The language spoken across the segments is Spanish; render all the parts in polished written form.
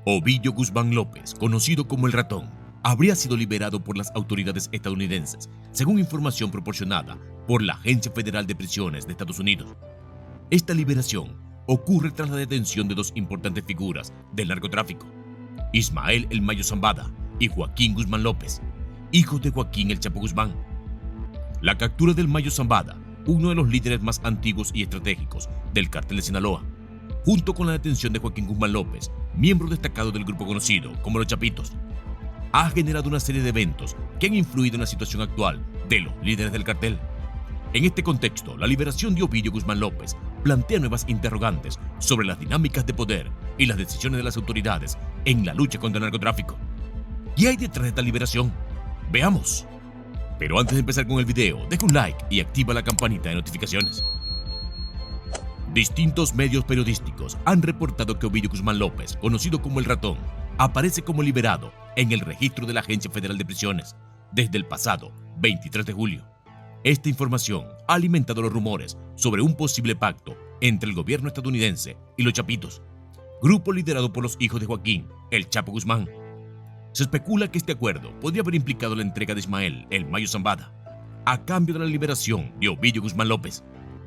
Ovidio Guzmán López, conocido como El Ratón, habría sido liberado por las autoridades estadounidenses, según información proporcionada por la Agencia Federal de Prisiones de Estados Unidos. Esta liberación ocurre tras la detención de dos importantes figuras del narcotráfico, Ismael El Mayo Zambada y Joaquín Guzmán López, hijos de Joaquín El Chapo Guzmán. La captura del Mayo Zambada, uno de los líderes más antiguos y estratégicos del cártel de Sinaloa, junto con la detención de Joaquín Guzmán López, miembro destacado del grupo conocido como Los Chapitos, ha generado una serie de eventos que han influido en la situación actual de los líderes del cartel. En este contexto, la liberación de Ovidio Guzmán López plantea nuevas interrogantes sobre las dinámicas de poder y las decisiones de las autoridades en la lucha contra el narcotráfico. ¿Qué hay detrás de esta liberación? Veamos. Pero antes de empezar con el video, deja un like y activa la campanita de notificaciones. Distintos medios periodísticos han reportado que Ovidio Guzmán López, conocido como El Ratón, aparece como liberado en el registro de la Agencia Federal de Prisiones desde el pasado 23 de julio. Esta información ha alimentado los rumores sobre un posible pacto entre el gobierno estadounidense y los Chapitos, grupo liderado por los hijos de Joaquín El Chapo Guzmán. Se especula que este acuerdo podría haber implicado la entrega de Ismael El Mayo Zambada a cambio de la liberación de Ovidio Guzmán López.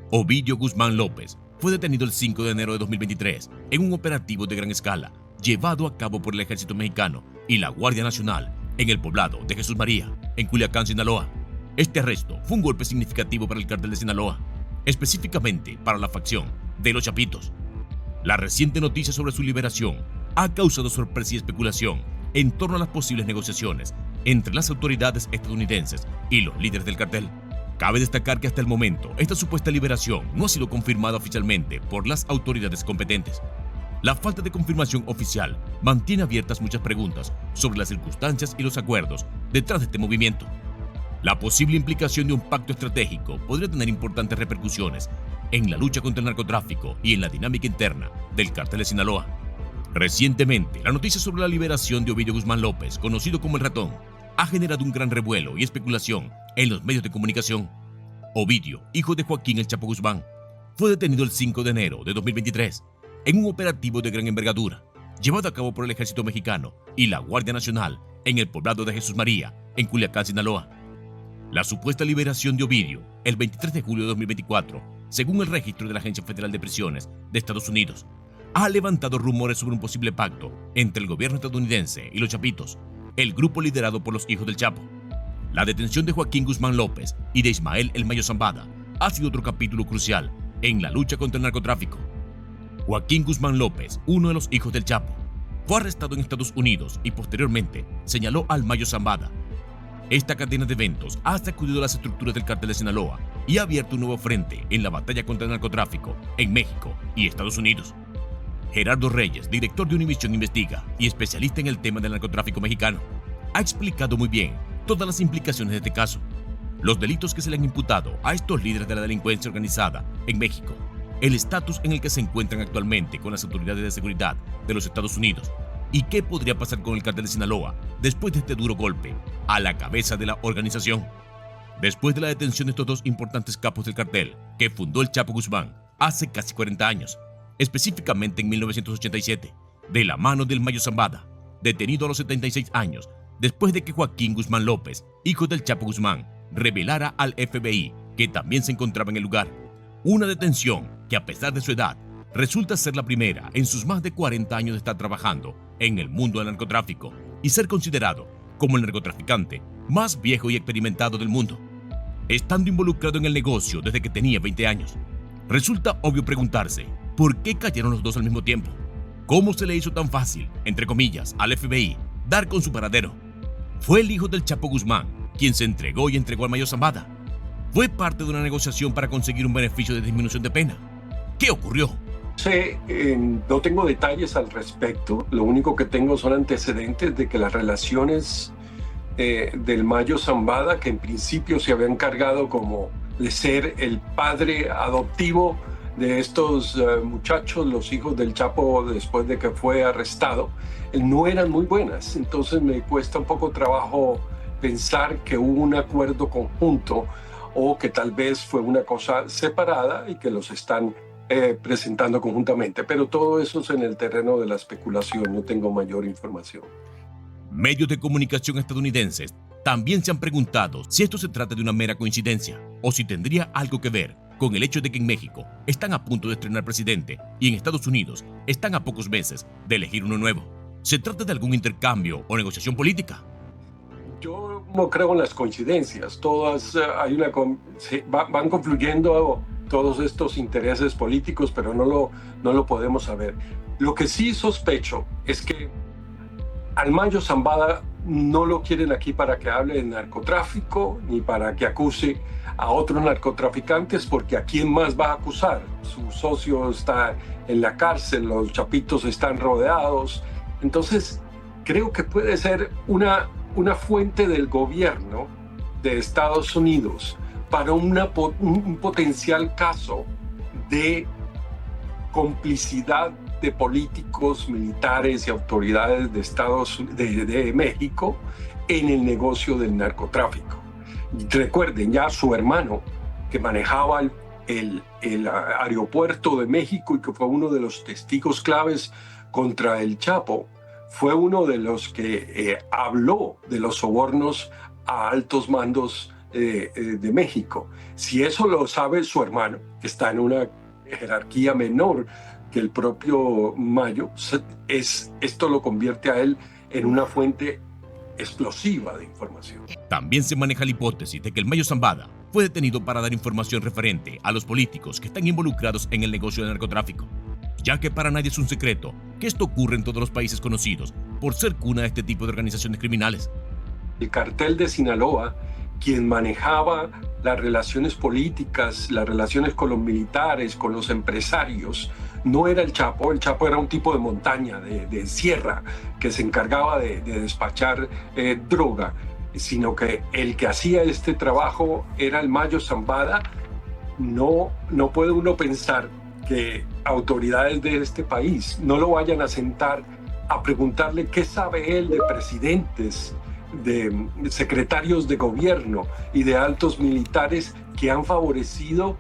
Ovidio Guzmán López fue detenido el 5 de enero de 2023 en un operativo de gran escala llevado a cabo por el Ejército Mexicano y la Guardia Nacional en el poblado de Jesús María, en Culiacán, Sinaloa. Este arresto fue un golpe significativo para el cártel de Sinaloa, específicamente para la facción de Los Chapitos. La reciente noticia sobre su liberación ha causado sorpresa y especulación en torno a las posibles negociaciones entre las autoridades estadounidenses y los líderes del cartel. Cabe destacar que hasta el momento esta supuesta liberación no ha sido confirmada oficialmente por las autoridades competentes. La falta de confirmación oficial mantiene abiertas muchas preguntas sobre las circunstancias y los acuerdos detrás de este movimiento. La posible implicación de un pacto estratégico podría tener importantes repercusiones en la lucha contra el narcotráfico y en la dinámica interna del cártel de Sinaloa. Recientemente, la noticia sobre la liberación de Ovidio Guzmán López, conocido como El Ratón, ha generado un gran revuelo y especulación en los medios de comunicación. Ovidio, hijo de Joaquín El Chapo Guzmán, fue detenido el 5 de enero de 2023 en un operativo de gran envergadura llevado a cabo por el Ejército Mexicano y la Guardia Nacional en el poblado de Jesús María, en Culiacán, Sinaloa. La supuesta liberación de Ovidio el 23 de julio de 2024, según el registro de la Agencia Federal de Prisiones de Estados Unidos, ha levantado rumores sobre un posible pacto entre el gobierno estadounidense y los Chapitos, el grupo liderado por los hijos del Chapo. La detención de Joaquín Guzmán López y de Ismael El Mayo Zambada ha sido otro capítulo crucial en la lucha contra el narcotráfico. Joaquín Guzmán López, uno de los hijos del Chapo, fue arrestado en Estados Unidos y posteriormente señaló al Mayo Zambada. Esta cadena de eventos ha sacudido las estructuras del cártel de Sinaloa y ha abierto un nuevo frente en la batalla contra el narcotráfico en México y Estados Unidos. Gerardo Reyes, director de Univisión Investiga y especialista en el tema del narcotráfico mexicano, ha explicado muy bien todas las implicaciones de este caso, los delitos que se le han imputado a estos líderes de la delincuencia organizada en México, el estatus en el que se encuentran actualmente con las autoridades de seguridad de los Estados Unidos y qué podría pasar con el cártel de Sinaloa después de este duro golpe a la cabeza de la organización. Después de la detención de estos dos importantes capos del cartel que fundó el Chapo Guzmán hace casi 40 años, específicamente en 1987, de la mano del Mayo Zambada, detenido a los 76 años, después de que Joaquín Guzmán López, hijo del Chapo Guzmán, revelara al FBI que también se encontraba en el lugar. Una detención que, a pesar de su edad, resulta ser la primera en sus más de 40 años de estar trabajando en el mundo del narcotráfico y ser considerado como el narcotraficante más viejo y experimentado del mundo, estando involucrado en el negocio desde que tenía 20 años. Resulta obvio preguntarse, ¿por qué cayeron los dos al mismo tiempo? ¿Cómo se le hizo tan fácil, entre comillas, al FBI dar con su paradero? ¿Fue el hijo del Chapo Guzmán quien se entregó y entregó al Mayo Zambada? ¿Fue parte de una negociación para conseguir un beneficio de disminución de pena? ¿Qué ocurrió? No tengo detalles al respecto. Lo único que tengo son antecedentes de que las relaciones del Mayo Zambada, que en principio se había encargado como de ser el padre adoptivo de estos muchachos, los hijos del Chapo, después de que fue arrestado, no eran muy buenas. Entonces me cuesta un poco trabajo pensar que hubo un acuerdo conjunto o que tal vez fue una cosa separada y que los están presentando conjuntamente. Pero todo eso es en el terreno de la especulación, no tengo mayor información. Medios de comunicación estadounidenses también se han preguntado si esto se trata de una mera coincidencia o si tendría algo que ver con el hecho de que en México están a punto de estrenar presidente y en Estados Unidos están a pocos meses de elegir uno nuevo. ¿Se trata de algún intercambio o negociación política? Yo no creo en las coincidencias. Todas van confluyendo todos estos intereses políticos, pero no lo podemos saber. Lo que sí sospecho es que al Mayo Zambada no lo quieren aquí para que hable de narcotráfico ni para que acuse a otros narcotraficantes, porque ¿a quién más va a acusar? Su socio está en la cárcel, los chapitos están rodeados. Entonces, creo que puede ser una fuente del gobierno de Estados Unidos para un potencial caso de complicidad de políticos, militares y autoridades de México en el negocio del narcotráfico. Recuerden, ya su hermano, que manejaba el aeropuerto de México y que fue uno de los testigos claves contra el Chapo, fue uno de los que habló de los sobornos a altos mandos de México. Si eso lo sabe su hermano, que está en una jerarquía menor que el propio Mayo, esto lo convierte a él en una fuente explosiva de información. También se maneja la hipótesis de que el Mayo Zambada fue detenido para dar información referente a los políticos que están involucrados en el negocio del narcotráfico, ya que para nadie es un secreto que esto ocurre en todos los países conocidos por ser cuna de este tipo de organizaciones criminales. El cartel de Sinaloa, quien manejaba las relaciones políticas, las relaciones con los militares, con los empresarios, no era el Chapo era un tipo de montaña, de sierra, que se encargaba de despachar droga, sino que el que hacía este trabajo era el Mayo Zambada. No puede uno pensar que autoridades de este país no lo vayan a sentar a preguntarle qué sabe él de presidentes, de secretarios de gobierno y de altos militares que han favorecido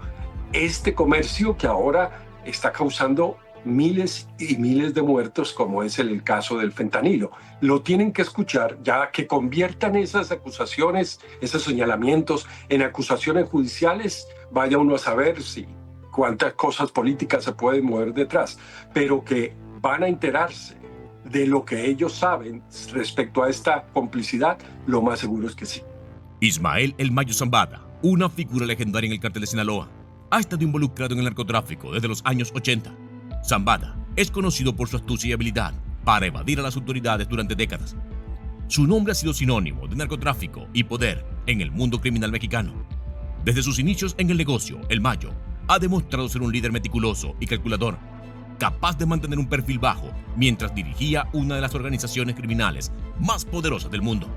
este comercio que ahora está causando miles y miles de muertos, como es el caso del fentanilo. Lo tienen que escuchar, ya que conviertan esas acusaciones, esos señalamientos en acusaciones judiciales. Vaya uno a saber cuántas cosas políticas se pueden mover detrás, pero que van a enterarse de lo que ellos saben respecto a esta complicidad, lo más seguro es que sí. Ismael El Mayo Zambada, una figura legendaria en el cártel de Sinaloa, ha estado involucrado en el narcotráfico desde los años 80. Zambada es conocido por su astucia y habilidad para evadir a las autoridades durante décadas. Su nombre ha sido sinónimo de narcotráfico y poder en el mundo criminal mexicano. Desde sus inicios en el negocio, El Mayo ha demostrado ser un líder meticuloso y calculador, capaz de mantener un perfil bajo mientras dirigía una de las organizaciones criminales más poderosas del mundo.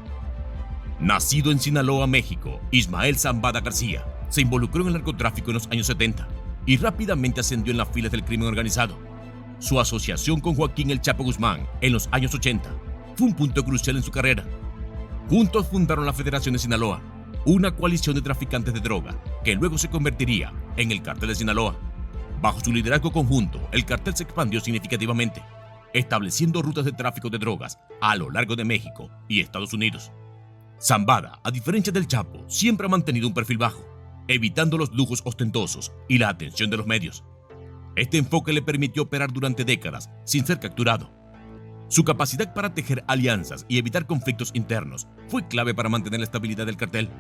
Nacido en Sinaloa, México, Ismael Zambada García se involucró en el narcotráfico en los años 70 y rápidamente ascendió en las filas del crimen organizado. Su asociación con Joaquín El Chapo Guzmán en los años 80 fue un punto crucial en su carrera. Juntos fundaron la Federación de Sinaloa, una coalición de traficantes de droga que luego se convertiría en el Cártel de Sinaloa. Bajo su liderazgo conjunto, el cartel se expandió significativamente, estableciendo rutas de tráfico de drogas a lo largo de México y Estados Unidos. Zambada, a diferencia del Chapo, siempre ha mantenido un perfil bajo, evitando los lujos ostentosos y la atención de los medios. Este enfoque le permitió operar durante décadas sin ser capturado. Su capacidad para tejer alianzas y evitar conflictos internos fue clave para mantener la estabilidad del cartel.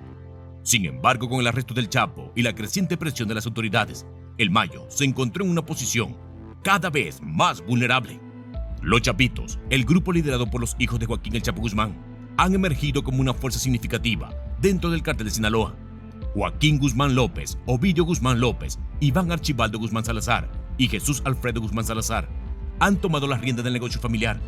Sin embargo, con el arresto del Chapo y la creciente presión de las autoridades, El Mayo se encontró en una posición cada vez más vulnerable. Los Chapitos, el grupo liderado por los hijos de Joaquín El Chapo Guzmán, han emergido como una fuerza significativa dentro del cártel de Sinaloa. Joaquín Guzmán López, Ovidio Guzmán López, Iván Archibaldo Guzmán Salazar y Jesús Alfredo Guzmán Salazar han tomado las riendas del negocio familiar,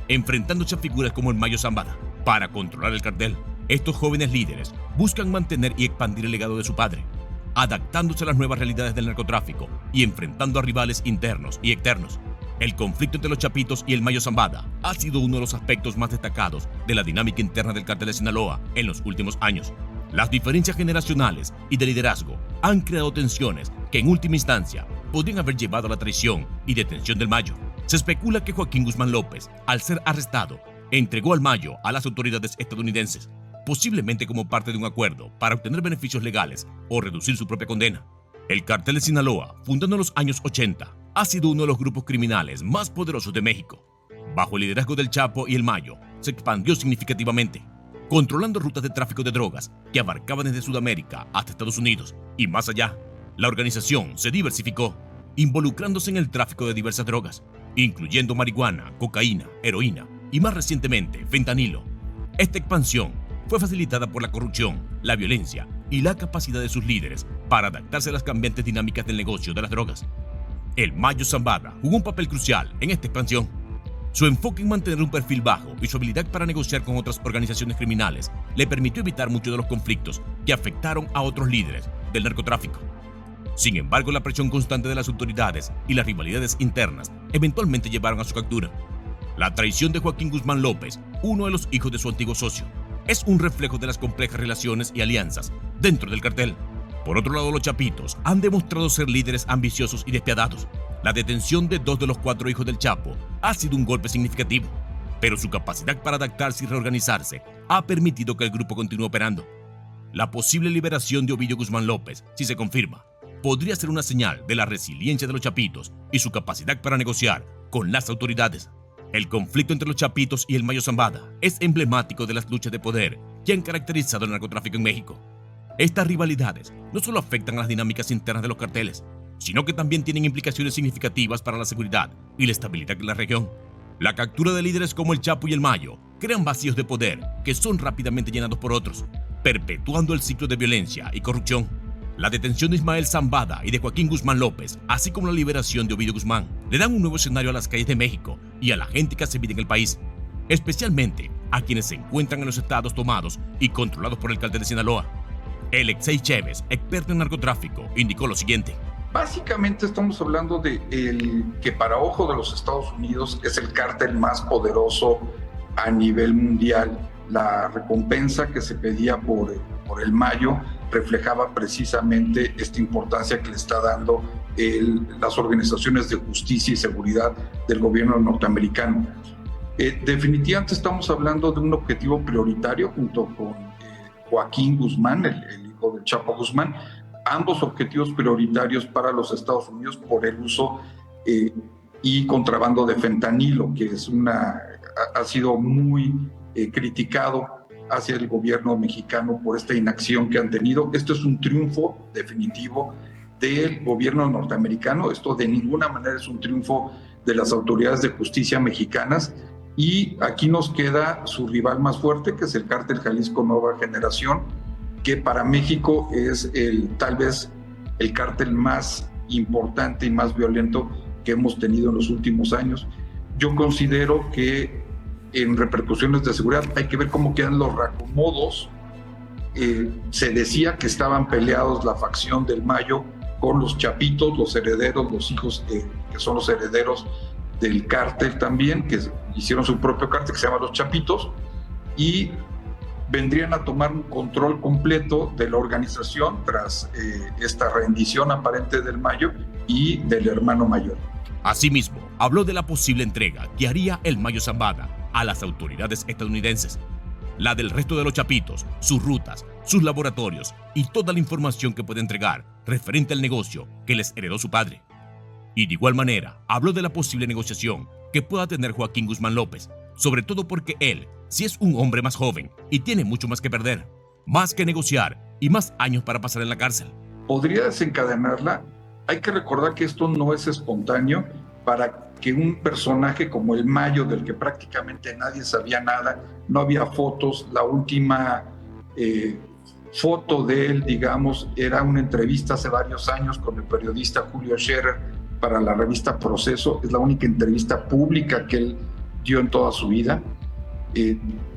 enfrentándose a figuras como el Mayo Zambada. Para controlar el cartel, estos jóvenes líderes buscan mantener y expandir el legado de su padre, adaptándose a las nuevas realidades del narcotráfico y enfrentando a rivales internos y externos. El conflicto entre los Chapitos y el Mayo Zambada ha sido uno de los aspectos más destacados de la dinámica interna del cártel de Sinaloa en los últimos años. Las diferencias generacionales y de liderazgo han creado tensiones que en última instancia podrían haber llevado a la traición y detención del Mayo. Se especula que Joaquín Guzmán López, al ser arrestado, entregó al Mayo a las autoridades estadounidenses, posiblemente como parte de un acuerdo para obtener beneficios legales o reducir su propia condena. El Cártel de Sinaloa, fundado en los años 80, ha sido uno de los grupos criminales más poderosos de México. Bajo el liderazgo del Chapo y el Mayo, se expandió significativamente, controlando rutas de tráfico de drogas que abarcaban desde Sudamérica hasta Estados Unidos y más allá. La organización se diversificó, involucrándose en el tráfico de diversas drogas, incluyendo marihuana, cocaína, heroína y más recientemente fentanilo. Esta expansión fue facilitada por la corrupción, la violencia y la capacidad de sus líderes para adaptarse a las cambiantes dinámicas del negocio de las drogas. El Mayo Zambada jugó un papel crucial en esta expansión. Su enfoque en mantener un perfil bajo y su habilidad para negociar con otras organizaciones criminales le permitió evitar muchos de los conflictos que afectaron a otros líderes del narcotráfico. Sin embargo, la presión constante de las autoridades y las rivalidades internas eventualmente llevaron a su captura. La traición de Joaquín Guzmán López, uno de los hijos de su antiguo socio, es un reflejo de las complejas relaciones y alianzas dentro del cartel. Por otro lado, los Chapitos han demostrado ser líderes ambiciosos y despiadados. La detención de 2 de los 4 hijos del Chapo ha sido un golpe significativo, pero su capacidad para adaptarse y reorganizarse ha permitido que el grupo continúe operando. La posible liberación de Ovidio Guzmán López, si se confirma, podría ser una señal de la resiliencia de los Chapitos y su capacidad para negociar con las autoridades. El conflicto entre los Chapitos y el Mayo Zambada es emblemático de las luchas de poder que han caracterizado el narcotráfico en México. Estas rivalidades no solo afectan a las dinámicas internas de los carteles, sino que también tienen implicaciones significativas para la seguridad y la estabilidad de la región. La captura de líderes como el Chapo y el Mayo crean vacíos de poder que son rápidamente llenados por otros, perpetuando el ciclo de violencia y corrupción. La detención de Ismael Zambada y de Joaquín Guzmán López, así como la liberación de Ovidio Guzmán, le dan un nuevo escenario a las calles de México y a la gente que se vive en el país, especialmente a quienes se encuentran en los estados tomados y controlados por el Cártel de Sinaloa. Alexei Chévez, experto en narcotráfico, indicó lo siguiente. Básicamente estamos hablando de que para ojo de los Estados Unidos es el cártel más poderoso a nivel mundial. La recompensa que se pedía por el Mayo reflejaba precisamente esta importancia que le está dando las organizaciones de justicia y seguridad del gobierno norteamericano. Definitivamente estamos hablando de un objetivo prioritario junto con Joaquín Guzmán, el hijo del Chapo Guzmán, ambos objetivos prioritarios para los Estados Unidos por el uso y contrabando de fentanilo, que ha sido muy criticado hacia el gobierno mexicano por esta inacción que han tenido. Esto es un triunfo definitivo del gobierno norteamericano. Esto de ninguna manera es un triunfo de las autoridades de justicia mexicanas. Y aquí nos queda su rival más fuerte, que es el Cártel Jalisco Nueva Generación, que para México es tal vez el cártel más importante y más violento que hemos tenido en los últimos años. Yo considero que en repercusiones de seguridad hay que ver cómo quedan los reacomodos. Se decía que estaban peleados la facción del Mayo con los Chapitos, los herederos, los hijos que son los herederos del cártel también, que hicieron su propio cártel que se llama Los Chapitos, y vendrían a tomar un control completo de la organización tras esta rendición aparente del Mayo y del hermano mayor. Asimismo, habló de la posible entrega que haría el Mayo Zambada a las autoridades estadounidenses, la del resto de los Chapitos, sus rutas, sus laboratorios y toda la información que puede entregar referente al negocio que les heredó su padre. Y de igual manera, habló de la posible negociación que pueda tener Joaquín Guzmán López, sobre todo porque él sí es un hombre más joven y tiene mucho más que perder, más que negociar y más años para pasar en la cárcel. ¿Podría desencadenarla? Hay que recordar que esto no es espontáneo. Para que un personaje como el Mayo, del que prácticamente nadie sabía nada, no había fotos, la última foto de él, digamos, era una entrevista hace varios años con el periodista Julio Scherer para la revista Proceso. Es la única entrevista pública que él dio en toda su vida.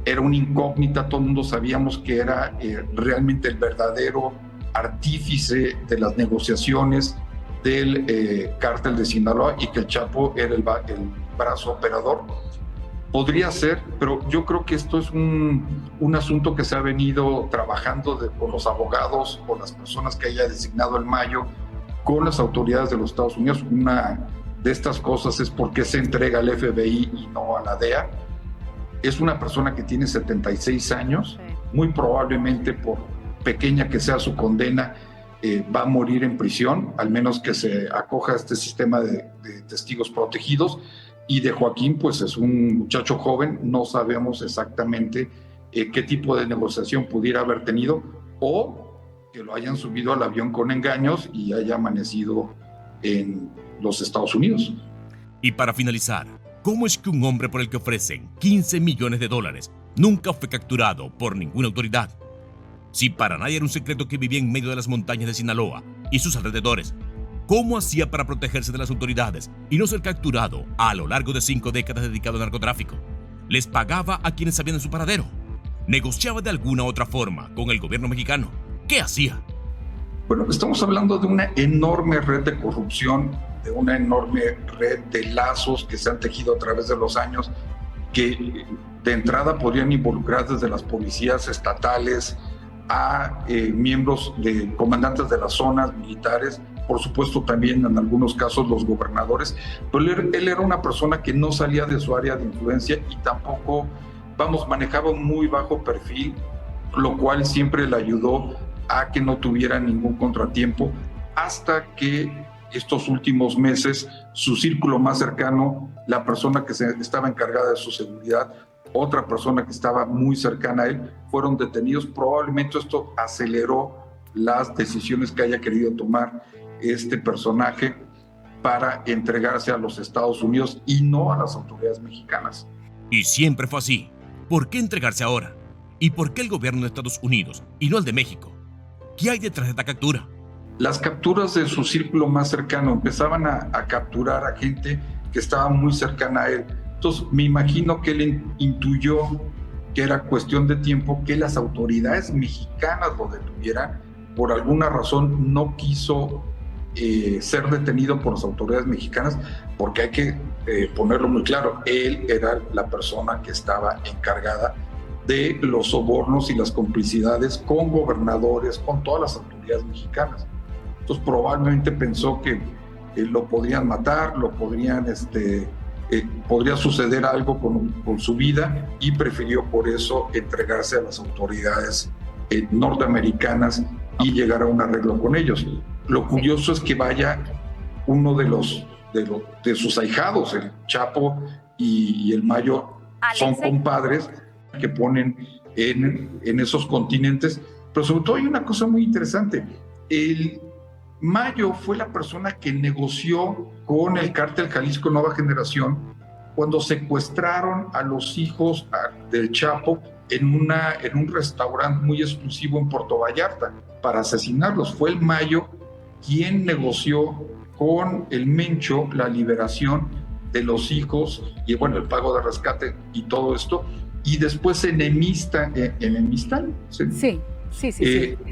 Era una incógnita, todo el mundo sabíamos que era realmente el verdadero artífice de las negociaciones del cártel de Sinaloa y que el Chapo era el brazo operador. Podría ser, pero yo creo que esto es un asunto que se ha venido trabajando con los abogados o las personas que haya designado el Mayo con las autoridades de los Estados Unidos. Una de estas cosas es por qué se entrega al FBI y no a la DEA. Es una persona que tiene 76 años, muy probablemente por pequeña que sea su condena, va a morir en prisión, al menos que se acoja a este sistema de testigos protegidos. Y de Joaquín, pues es un muchacho joven, no sabemos exactamente qué tipo de negociación pudiera haber tenido, o que lo hayan subido al avión con engaños y haya amanecido en los Estados Unidos. Y para finalizar, ¿cómo es que un hombre por el que ofrecen $15 millones nunca fue capturado por ninguna autoridad? Si para nadie era un secreto que vivía en medio de las montañas de Sinaloa y sus alrededores, ¿cómo hacía para protegerse de las autoridades y no ser capturado a lo largo de 5 décadas dedicado al narcotráfico? ¿Les pagaba a quienes sabían de su paradero? ¿Negociaba de alguna otra forma con el gobierno mexicano? ¿Qué hacía? Bueno, estamos hablando de una enorme red de corrupción, de una enorme red de lazos que se han tejido a través de los años, que de entrada podrían involucrar desde las policías estatales a miembros de comandantes de las zonas militares, por supuesto también en algunos casos los gobernadores, pero él era una persona que no salía de su área de influencia y tampoco, manejaba un muy bajo perfil, lo cual siempre le ayudó a que no tuviera ningún contratiempo, hasta que estos últimos meses su círculo más cercano, la persona que estaba encargada de su seguridad, otra persona que estaba muy cercana a él, fueron detenidos. Probablemente esto aceleró las decisiones que haya querido tomar este personaje para entregarse a los Estados Unidos y no a las autoridades mexicanas. Y siempre fue así. ¿Por qué entregarse ahora? ¿Y por qué el gobierno de Estados Unidos y no el de México? ¿Qué hay detrás de esta captura? Las capturas de su círculo más cercano empezaban a capturar a gente que estaba muy cercana a él. Entonces me imagino que él intuyó que era cuestión de tiempo que las autoridades mexicanas lo detuvieran. Por alguna razón no quiso ser detenido por las autoridades mexicanas, porque hay que ponerlo muy claro, él era la persona que estaba encargada de los sobornos y las complicidades con gobernadores, con todas las autoridades mexicanas. Entonces probablemente pensó que lo podrían matar, podría suceder algo con su vida, y prefirió por eso entregarse a las autoridades norteamericanas y llegar a un arreglo con ellos. Lo curioso es que vaya uno de sus ahijados, el Chapo y el Mayo, son compadres que ponen en esos continentes. Pero sobre todo hay una cosa muy interesante. El Mayo fue la persona que negoció con el cártel Jalisco Nueva Generación cuando secuestraron a los hijos del Chapo en un restaurante muy exclusivo en Puerto Vallarta para asesinarlos. Fue el Mayo quien negoció con el Mencho la liberación de los hijos y el pago de rescate y todo esto, y después se enemistan. Sí.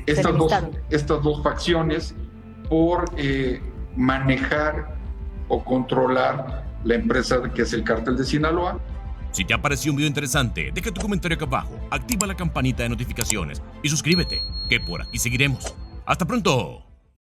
Estas dos facciones por manejar o controlar la empresa que es el cártel de Sinaloa. Si te ha parecido un video interesante, deja tu comentario acá abajo, activa la campanita de notificaciones y suscríbete, que por aquí seguiremos. ¡Hasta pronto!